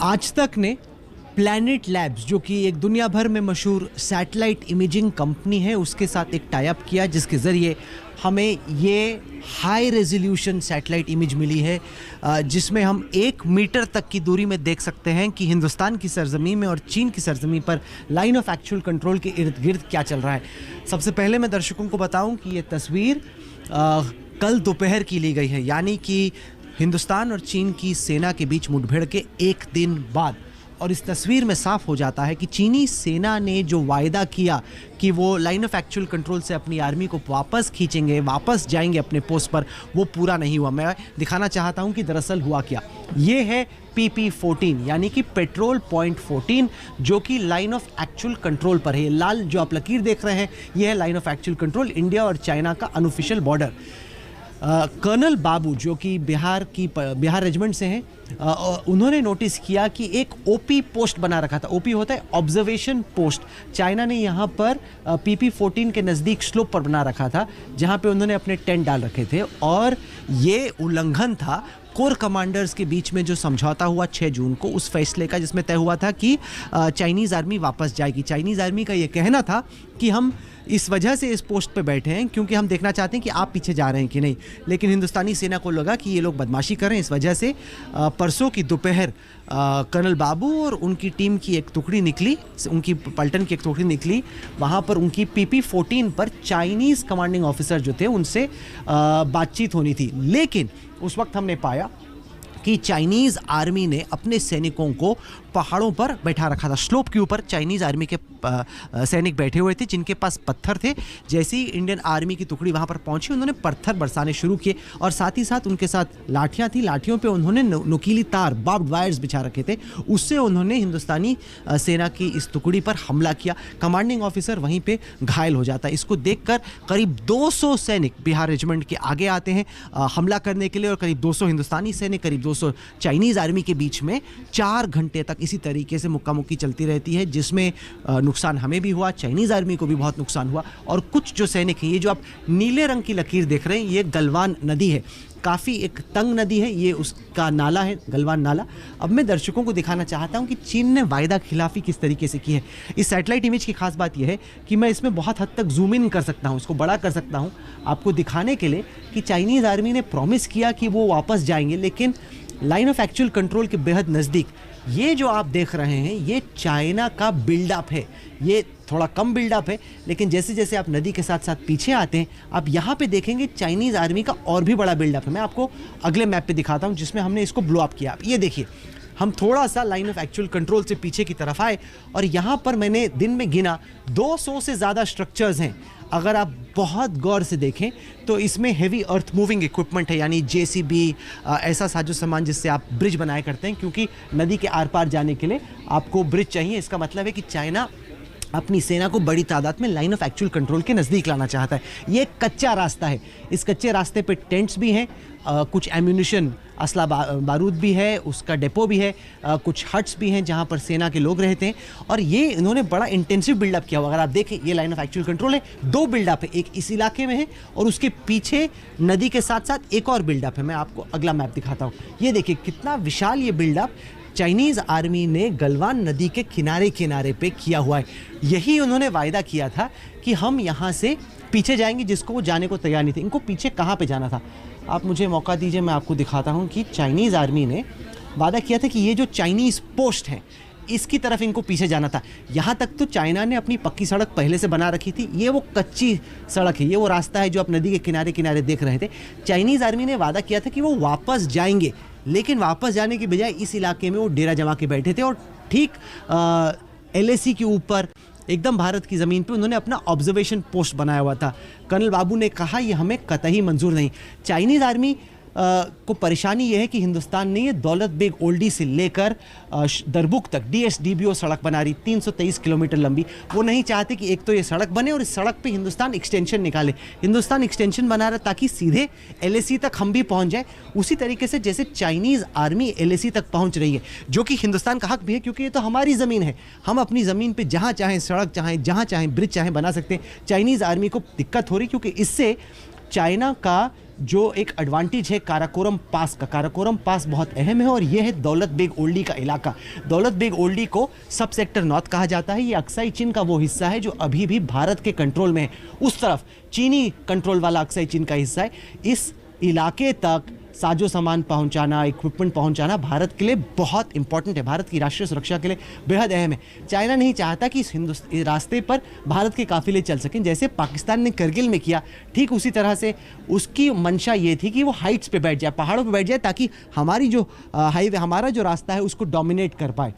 आज तक ने प्लैनेट लैब्स, जो कि एक दुनिया भर में मशहूर सैटेलाइट इमेजिंग कंपनी है, उसके साथ एक टाई अप किया जिसके ज़रिए हमें ये हाई रेजोल्यूशन सैटेलाइट इमेज मिली है, जिसमें हम 1 मीटर तक की दूरी में देख सकते हैं कि हिंदुस्तान की सरजमीं में और चीन की सरजमीं पर लाइन ऑफ एक्चुअल कंट्रोल के इर्द गिर्द क्या चल रहा है। सबसे पहले मैं दर्शकों को बताऊं कि ये तस्वीर कल दोपहर की ली गई है, यानी कि हिंदुस्तान और चीन की सेना के बीच मुठभेड़ के 1 दिन बाद। और इस तस्वीर में साफ हो जाता है कि चीनी सेना ने जो वायदा किया कि वो लाइन ऑफ एक्चुअल कंट्रोल से अपनी आर्मी को वापस खींचेंगे, वापस जाएंगे अपने पोस्ट पर, वो पूरा नहीं हुआ। मैं दिखाना चाहता हूं कि दरअसल हुआ क्या। ये है PP14 यानी कि पेट्रोल पॉइंट 14, जो कि लाइन ऑफ एक्चुअल कंट्रोल पर है। लाल जो आप लकीर देख रहे हैं, यह है line of actual control, India और चाइना का अनऑफिशियल बॉर्डर। कर्नल बाबू, जो कि बिहार रेजिमेंट से हैं, उन्होंने नोटिस किया कि एक ओपी पोस्ट बना रखा था। ओपी होता है ऑब्जर्वेशन पोस्ट। चाइना ने यहाँ पर PP14 के नज़दीक स्लोप पर बना रखा था, जहाँ पे उन्होंने अपने टेंट डाल रखे थे। और ये उल्लंघन था कोर कमांडर्स के बीच में जो समझौता हुआ 6 जून को, उस फैसले का, जिसमें तय हुआ था कि चाइनीज़ आर्मी वापस जाएगी। चाइनीज़ आर्मी का ये कहना था कि हम इस वजह से इस पोस्ट पे बैठे हैं क्योंकि हम देखना चाहते हैं कि आप पीछे जा रहे हैं कि नहीं। लेकिन हिंदुस्तानी सेना को लगा कि ये लोग बदमाशी कर रहे हैं, इस वजह से परसों की दोपहर कर्नल बाबू और उनकी टीम की एक टुकड़ी निकली, उनकी पलटन की एक टुकड़ी निकली। वहाँ पर उनकी PP14 पर चाइनीज़ कमांडिंग ऑफिसर जो थे उनसे बातचीत होनी थी। लेकिन उस वक्त हमने पाया कि चाइनीज़ आर्मी ने अपने सैनिकों को पहाड़ों पर बैठा रखा था। स्लोप के ऊपर चाइनीज़ आर्मी के सैनिक बैठे हुए थे, जिनके पास पत्थर थे। जैसे ही इंडियन आर्मी की टुकड़ी वहाँ पर पहुँची, उन्होंने पत्थर बरसाने शुरू किए और साथ ही साथ उनके साथ लाठियाँ थी। लाठियों पे उन्होंने नुकीली तार, बार्ब्ड वायर्स बिछा रखे थे। उससे उन्होंने हिंदुस्तानी सेना की इस टुकड़ी पर हमला किया। कमांडिंग ऑफिसर वहीं पर घायल हो जाता है। इसको देखकर करीब 200 सैनिक बिहार रेजिमेंट के आगे आते हैं हमला करने के लिए, और करीब 200 हिंदुस्तानी सैनिक, करीब 200 चाइनीज़ आर्मी के बीच में 4 घंटे तक इसी तरीके से मुक्कामुक्की चलती रहती है, जिसमें नुकसान हमें भी हुआ, चाइनीज़ आर्मी को भी बहुत नुकसान हुआ। और कुछ जो सैनिक हैं, ये जो आप नीले रंग की लकीर देख रहे हैं, ये गलवान नदी है। काफ़ी एक तंग नदी है, ये उसका नाला है, गलवान नाला। अब मैं दर्शकों को दिखाना चाहता हूँ कि चीन ने वायदा खिलाफी किस तरीके से की है। इस सैटेलाइट इमेज की खास बात यह है कि मैं इसमें बहुत हद तक जूम इन कर सकता हूँ, इसको बड़ा कर सकता हूँ आपको दिखाने के लिए कि चाइनीज़ आर्मी ने प्रॉमिस किया कि वो वापस जाएंगे, लेकिन लाइन ऑफ एक्चुअल कंट्रोल के बेहद नज़दीक ये जो आप देख रहे हैं, ये चाइना का बिल्डअप है। ये थोड़ा कम बिल्डअप है, लेकिन जैसे जैसे आप नदी के साथ साथ पीछे आते हैं, आप यहाँ पे देखेंगे चाइनीज़ आर्मी का और भी बड़ा बिल्डअप है। मैं आपको अगले मैप पे दिखाता हूँ, जिसमें हमने इसको ब्लो अप किया। ये देखिए, हम थोड़ा सा लाइन ऑफ एक्चुअल कंट्रोल से पीछे की तरफ आए और यहाँ पर मैंने दिन में गिना 200 से ज़्यादा स्ट्रक्चर्स हैं। अगर आप बहुत गौर से देखें तो इसमें हेवी अर्थ मूविंग इक्विपमेंट है, यानी JCB, ऐसा साजो सामान जिससे आप ब्रिज बनाया करते हैं, क्योंकि नदी के आर पार जाने के लिए आपको ब्रिज चाहिए। इसका मतलब है कि चाइना अपनी सेना को बड़ी तादाद में लाइन ऑफ एक्चुअल कंट्रोल के नज़दीक लाना चाहता है। ये एक कच्चा रास्ता है, इस कच्चे रास्ते पे टेंट्स भी हैं, कुछ एम्यूनिशन, असला बारूद भी है, उसका डिपो भी है, कुछ हट्स भी हैं जहाँ पर सेना के लोग रहते हैं। और ये इन्होंने बड़ा इंटेंसिव बिल्डअप किया हुआ। अगर आप देखें, ये लाइन ऑफ एक्चुअल कंट्रोल है, 2 बिल्डअप है, एक इस इलाके में है और उसके पीछे नदी के साथ साथ एक और बिल्डअप है। मैं आपको अगला मैप दिखाता हूँ। ये देखिए कितना विशाल ये बिल्डअप चाइनीज़ आर्मी ने गलवान नदी के किनारे किनारे पे किया हुआ है। यही उन्होंने वायदा किया था कि हम यहाँ से पीछे जाएंगे, जिसको वो जाने को तैयार नहीं थे। इनको पीछे कहाँ पे जाना था, आप मुझे मौका दीजिए, मैं आपको दिखाता हूँ कि चाइनीज़ आर्मी ने वादा किया था कि ये जो चाइनीज़ पोस्ट है, इसकी तरफ इनको पीछे जाना था। यहाँ तक तो चाइना ने अपनी पक्की सड़क पहले से बना रखी थी। ये वो कच्ची सड़क है, ये वो रास्ता है जो आप नदी के किनारे किनारे देख रहे थे। चाइनीज़ आर्मी ने वादा किया था कि वो वापस जाएंगे, लेकिन वापस जाने की बजाय इस इलाके में वो डेरा जमा के बैठे थे और ठीक LAC के ऊपर एकदम भारत की ज़मीन पे उन्होंने अपना ऑब्जर्वेशन पोस्ट बनाया हुआ था। कर्नल बाबू ने कहा ये हमें कतई मंजूर नहीं। चाइनीज़ आर्मी को परेशानी यह है कि हिंदुस्तान ने ये दौलत बेग ओल्डी से लेकर दरबुक तक DSDBO सड़क बना रही, 323 किलोमीटर लंबी। वो नहीं चाहते कि एक तो ये सड़क बने और इस सड़क पे हिंदुस्तान एक्सटेंशन निकाले। हिंदुस्तान एक्सटेंशन बना रहा ताकि सीधे LAC तक हम भी पहुंच जाए, उसी तरीके से जैसे चाइनीज़ आर्मी LAC तक पहुंच रही है, जो कि हिंदुस्तान का हक भी है, क्योंकि ये तो हमारी ज़मीन है। हम अपनी ज़मीन पर जहाँ चाहें सड़क, चाहें जहाँ चाहें ब्रिज चाहें बना सकते हैं। चाइनीज़ आर्मी को दिक्कत हो रही, क्योंकि इससे चाइना का जो एक एडवांटेज है काराकोरम पास का। काराकोरम पास बहुत अहम है और यह है दौलत बेग ओल्डी का इलाका। दौलत बेग ओल्डी को सब सेक्टर नॉर्थ कहा जाता है। ये अक्साई चीन का वो हिस्सा है जो अभी भी भारत के कंट्रोल में है। उस तरफ चीनी कंट्रोल वाला अक्साई चीन का हिस्सा है। इस इलाके तक साजो सामान पहुंचाना, इक्विपमेंट पहुंचाना भारत के लिए बहुत इंपॉर्टेंट है, भारत की राष्ट्रीय सुरक्षा के लिए बेहद अहम है। चाइना नहीं चाहता कि इस रास्ते पर भारत के काफिले चल सकें। जैसे पाकिस्तान ने करगिल में किया, ठीक उसी तरह से उसकी मंशा ये थी कि वो हाइट्स पे बैठ जाए, पहाड़ों पे बैठ जाए, ताकि हमारी जो हाईवे, हमारा जो रास्ता है उसको डोमिनेट कर पाए।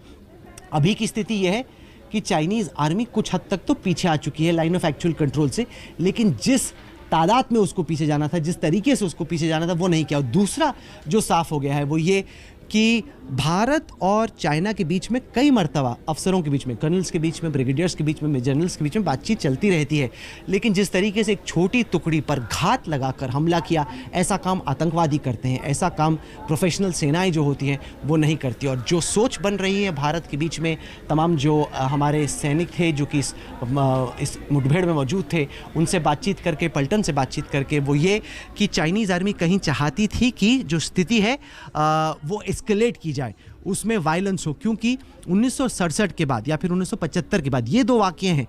अभी की स्थिति यह है कि चाइनीज़ आर्मी कुछ हद तक तो पीछे आ चुकी है लाइन ऑफ एक्चुअल कंट्रोल से, लेकिन जिस तादाद में उसको पीछे जाना था, जिस तरीके से उसको पीछे जाना था, वो नहीं किया। और दूसरा जो साफ हो गया है वो ये कि भारत और चाइना के बीच में कई मर्तबा अफसरों के बीच में, कर्नल्स के बीच में, ब्रिगेडियर्स के बीच में, जनरल्स के बीच में बातचीत चलती रहती है, लेकिन जिस तरीके से एक छोटी टुकड़ी पर घात लगाकर हमला किया, ऐसा काम आतंकवादी करते हैं, ऐसा काम प्रोफेशनल सेनाएं जो होती हैं वो नहीं करती। और जो सोच बन रही है भारत के बीच में, तमाम जो हमारे सैनिक थे जो कि इस मुठभेड़ में मौजूद थे, उनसे बातचीत करके, पलटन से बातचीत करके, वो ये कि चाइनीज़ आर्मी कहीं चाहती थी कि जो स्थिति है वो एस्केलेट की जाए, उसमें वायलेंस हो, क्योंकि 1967 के बाद या फिर 1975 के बाद ये दो वाक़ये हैं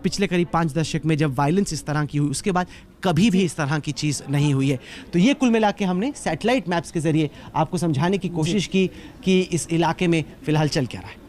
पिछले करीब 5 दशक में जब वायलेंस इस तरह की हुई, उसके बाद कभी भी इस तरह की चीज़ नहीं हुई है। तो ये कुल मिला के हमने सैटेलाइट मैप्स के ज़रिए आपको समझाने की कोशिश की कि इस इलाके में फ़िलहाल चल क्या रहा है।